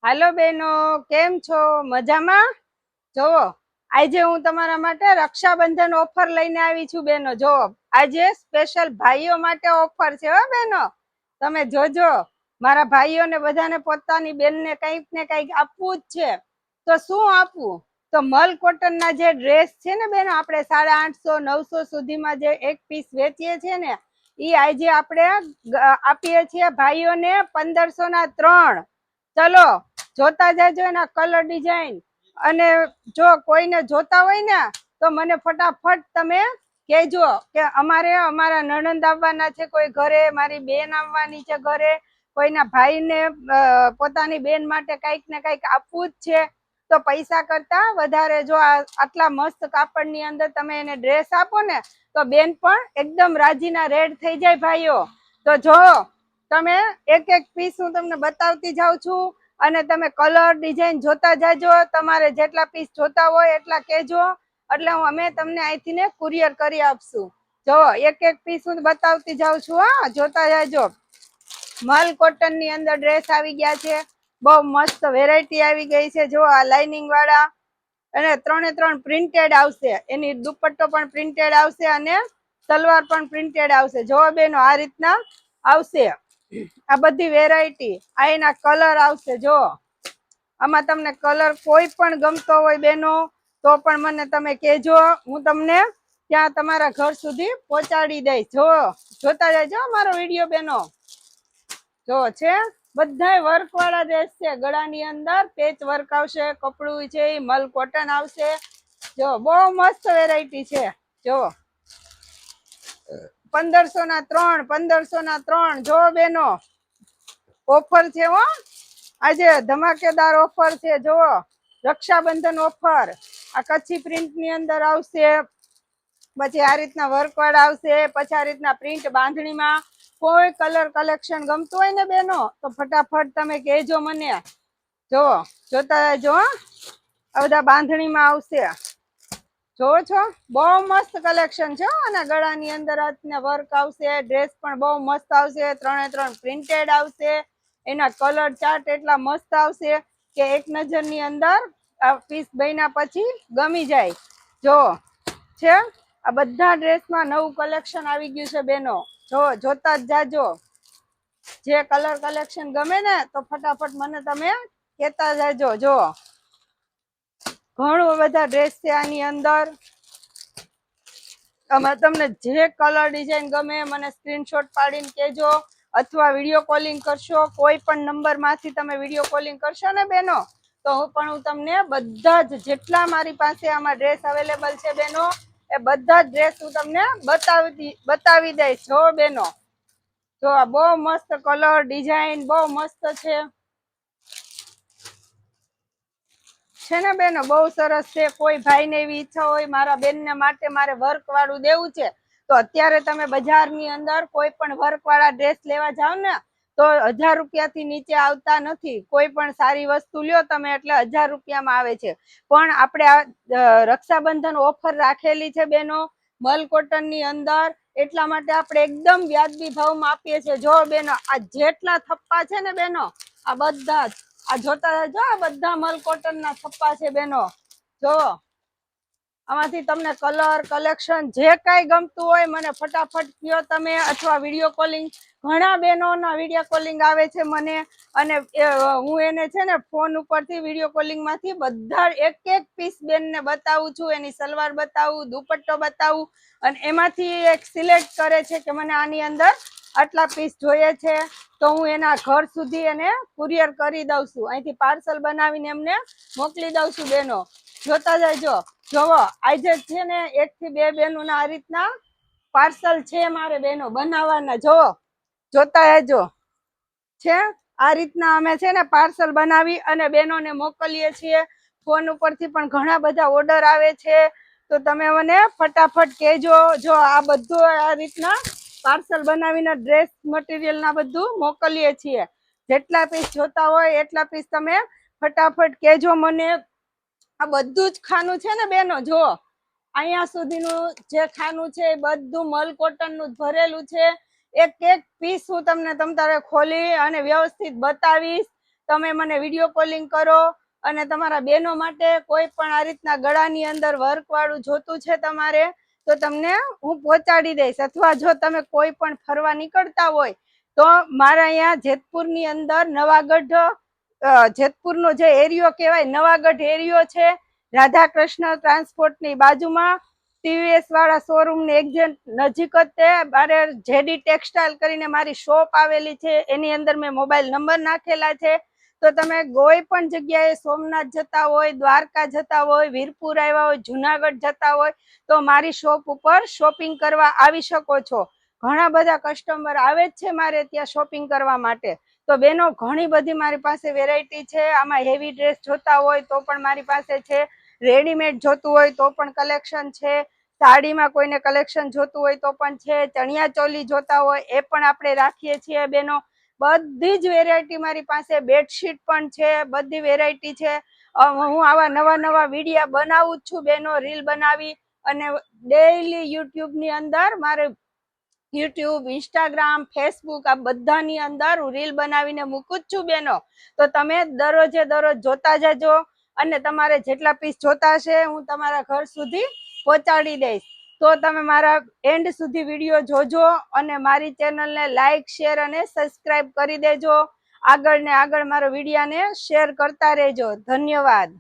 હાલો બેનો, કેમ છો? મજામાં? જોવો, આજે હું તમારા માટે રક્ષાબંધન ઓફર લઈને આવી છું બેનો. જોવો, આજે સ્પેશિયલ ભાઈઓ માટે ઓફર છે હો બેનો. તમે જોજો, મારા ભાઈઓને બધાને પોતાની બેનને કંઈક ને કંઈક આપવું જ છે. તો શું આપવું? તો મલ કોટનના જે ડ્રેસ છે ને બેનો, આપણે 850-900 સુધીમાં જે એક પીસ વેચીએ છીએ ને, ઈ આજે આપણે આપીએ છીએ ભાઈઓને 1500 ના 3. ચલો જોતા જાજો એના કલર ડિઝાઇન. અને જો કોઈને જોતા હોય ને તો મને ફટાફટ તમે કહેજો કે અમારા નણંદ આવવાના છે કોઈ ઘરે, મારી બેન આવવાની છે ઘરે, કોઈના ભાઈને પોતાની બેન માટે કંઈક ને કંઈક આપવું જ છે. તો પૈસા કરતા વધારે જો આટલા મસ્ત કાપડની અંદર તમે એને ડ્રેસ આપો ને તો બેન પણ એકદમ રાજીના રેડ થઈ જાય ભાઈઓ. તો જો તમે એક એક પીસ હું તમને બતાવતી જાઉં છું અને તમે કલર ડિઝાઇન જોતા જાજો. તમારે જેટલા પીસ જોતા હોય એટલા કહેજો, એટલે અમે તમને અહીંથી ને કુરિયર કરી આપશું. જો એક એક પીસ હું બતાવતી જાઉં છું. હા, જોતા જાજો. મલ કોટન ની અંદર ડ્રેસ આવી ગયા છે, બહુ મસ્ત વેરાયટી આવી ગઈ છે. જો આ લાઇનિંગ વાળા અને 3 પ્રિન્ટેડ આવશે, એની દુપટ્ટો પણ પ્રિન્ટેડ આવશે અને સલવાર પણ પ્રિન્ટેડ આવશે. જો બેનો આ રીતના આવશે આ બધી વેરાયટી. આ એના કલર આવશે. જો આમાં તમને કલર કોઈ પણ ગમતો હોય બેનો તો પણ મને તમે કહેજો, હું તમને ત્યાં તમારા ઘર સુધી પહોંચાડી દઈશ. જો જોતા જજો મારો વિડીયો બેનો. જો છે બધાય વર્ક વાળા ડ્રેસ છે, ગળાની અંદર પેચ વર્ક આવશે, કપડું છે મલ કોટન આવશે. જો બહુ મસ્ત વેરાયટી છે. જો 1500 ના 3, 1500 ના 3. જો બેનો ઓફર છે હો, આજે ધમાકેદાર ઓફર છે. જો રક્ષાબંધન ઓફર. આ કચ્છી પ્રિન્ટ ની અંદર આવશે, પછી આ રીતના વર્ક વાળા આવશે, પછી આ રીતના પ્રિન્ટ બાંધણીમાં. કોઈ કલર કલેક્શન ગમતું હોય ને બેનો તો ફટાફટ તમે કહેજો મને. જો જોતા જો આ બધા બાંધણીમાં આવશે. જોવો છો, બહુ મસ્ત કલેક્શન છે. અને ગળાની અંદર વર્ક આવશે, ડ્રેસ પણ બહુ મસ્ત આવશે, 3 પ્રિન્ટેડ આવશે. એના કલર ચાર્ટ એટલા મસ્ત આવશે કે એક નજરની અંદર આ પીસ બન્યા પછી ગમી જાય. જો છે આ બધા ડ્રેસમાં નવું કલેક્શન આવી ગયું છે બેનો. જો જોતા જ જાજો. જે કલર કલેક્શન ગમે ને તો ફટાફટ મને તમે કહેતા જાજો. જો ઘણું બધા ડ્રેસ છે આની અંદર. આમાં તમને જે કલર ડિઝાઇન ગમે મને સ્ક્રીનશોટ પાડીને કહેજો, અથવા વિડીયો કોલિંગ કરશો. કોઈ પણ નંબર માંથી તમે વિડીયો કોલિંગ કરશો ને બેનો તો હું તમને બધા જ જેટલા મારી પાસે આમાં ડ્રેસ અવેલેબલ છે બેનો, એ બધા જ ડ્રેસ હું તમને બતાવી દઈશ. જો બેનો જો આ બહુ મસ્ત કલર ડિઝાઇન બહુ મસ્ત છે ને બેનો, બહુ સરસ છે. કોઈ ભાઈને એવી ઈચ્છા હોય મારા બેનને માટે મારે વર્ક વાળું દેવું છે તો અત્યારે તમે બજારની અંદર કોઈ પણ વર્ક વાળા ડ્રેસ લેવા જાવ ને તો 1000 રૂપિયાથી નીચે આવતા નથી. કોઈ પણ સારી વસ્તુ લ્યો તમે એટલે 1000 રૂપિયામાં આવે છે. પણ આપણે આ રક્ષાબંધન ઓફર રાખેલી છે બેનો મલ કોટન ની અંદર, એટલા માટે આપણે એકદમ વ્યાજબી ભાવમાં આપીએ છીએ. જો બેનો આ જેટલા થપ્પા છે ને બેનો, આ બધા જ આ જોતા રહેજો. આ બધા મલ કોટન ના થપ્પા છે બેનો. જો આમાંથી તમને કલર કલેક્શન જે કાંઈ ગમતું હોય મને ફટાફટ કયો તમે, અથવા વિડીયો કોલિંગ. ઘણા બહેનોના વિડીયો કોલિંગ આવે છે મને, અને હું એને છે ને ફોન ઉપરથી વિડીયો કોલિંગ માંથી બધા એક એક પીસ બેનને બતાવું છું, એની સલવાર બતાવું, દુપટ્ટો બતાવું, અને એમાંથી એક સિલેક્ટ કરે છે કે મને આની અંદર આટલા પીસ જોઈએ છે તો હું એના ઘર સુધી એને કુરિયર કરી દઉં છું. અહીંથી પાર્સલ બનાવીને એમને મોકલી દઉં છું બેનો. જોતા જજો. જોવો આજે છે ને 1 થી 2 બહેનોના આ રીતના પાર્સલ છે મારે બેનો બનાવવાના. જોવો જોતા રહેજો. છે આ રીતના અમે છે ને પાર્સલ બનાવી અને બહેનોને મોકલીએ છીએ. ફોન ઉપરથી પણ ઘણા બધા ઓર્ડર આવે છે તો તમે મને ફટાફટ કહેજો. જો આ બધું આ રીતના પાર્સલ બનાવીને ડ્રેસ મટીરિયલ ના બધું મોકલીએ છીએ. જેટલા પીસ જોતા હોય એટલા પીસ તમે ફટાફટ કહેજો મને. આ બધું જ ખાનું છે ને બેનો, જો અહીંયા સુધીનું જે ખાનું છે એ બધું મલ કોટન નું ભરેલું છે. એક એક પીસ હું તમને તમતારે ખોલી અને વ્યવસ્થિત બતાવીશ. તમે મને વિડીયો કોલિંગ કરો અને તમારા બહેનો માટે કોઈ પણ આ રીતના ગળાની અંદર વર્ક વાળું જોતું છે તમારે તો તમને હું પહોંચાડી દઈશ. અથવા જો તમે કોઈ પણ ફરવા નીકળતા હોય તો મારા અહીંયા જેતપુરની અંદર નવાગઢ જેતપુરનો જે એરિયો કહેવાય નવાગઢ એરિયો છે, રાધા કૃષ્ણ ટ્રાન્સપોર્ટની બાજુમાં ટીવીએસ વાળા શોરૂમ ની એક્ઝેક્ટ નજીક જ તે મારે જેડી ટેક્સટાઇલ કરીને મારી શોપ આવેલી છે. એની અંદર મેં મોબાઈલ નંબર નાખેલા છે. તો તમે કોઈ પણ જગ્યાએ સોમનાથ જતા હોય, દ્વારકા જતા હોય, વીરપુર આવ્યા હોય, જુનાગઢ જતા હોય તો મારી શોપ ઉપર શોપિંગ કરવા આવી શકો છો. ઘણા બધા કસ્ટમર આવે જ છે મારે ત્યાં શોપિંગ કરવા માટે. તો બેનો ઘણી બધી મારી પાસે વેરાયટી છે. આમાં હેવી ડ્રેસ જોતા હોય તો પણ મારી પાસે છે, રેડીમેડ જોતું હોય તો પણ કલેક્શન છે, સાડીમાં કોઈને કલેક્શન જોતું હોય તો પણ છે, ચણિયા ચોલી જોતા હોય એ પણ આપણે રાખીએ છીએ બેનો. બધી જ વેરાયટી મારી પાસે, બેડશીટ પણ છે, બધી વેરાયટી છે. હું આવા નવા નવા વિડીયા બનાવું જ છું બેનો, રીલ બનાવી અને ડેઈલી યુટ્યુબ ની અંદર મારે યુટ્યુબ, ઇન્સ્ટાગ્રામ, ફેસબુક આ બધાની અંદર હું રીલ બનાવીને મૂકું જ છું બેનો. તો તમે દરરોજે દરરોજ જોતા જજો અને તમારે જેટલા પીસ જોતા હશે હું તમારા ઘર સુધી પહોંચાડી દઈશ. તો તમે મારા એન્ડ સુધી વિડીયો જોજો અને મારી ચેનલને લાઈક, શેર અને સબસ્ક્રાઇબ કરી દેજો. આગળ ને આગળ મારો વિડીયાને શેર કરતા રહેજો. ધન્યવાદ.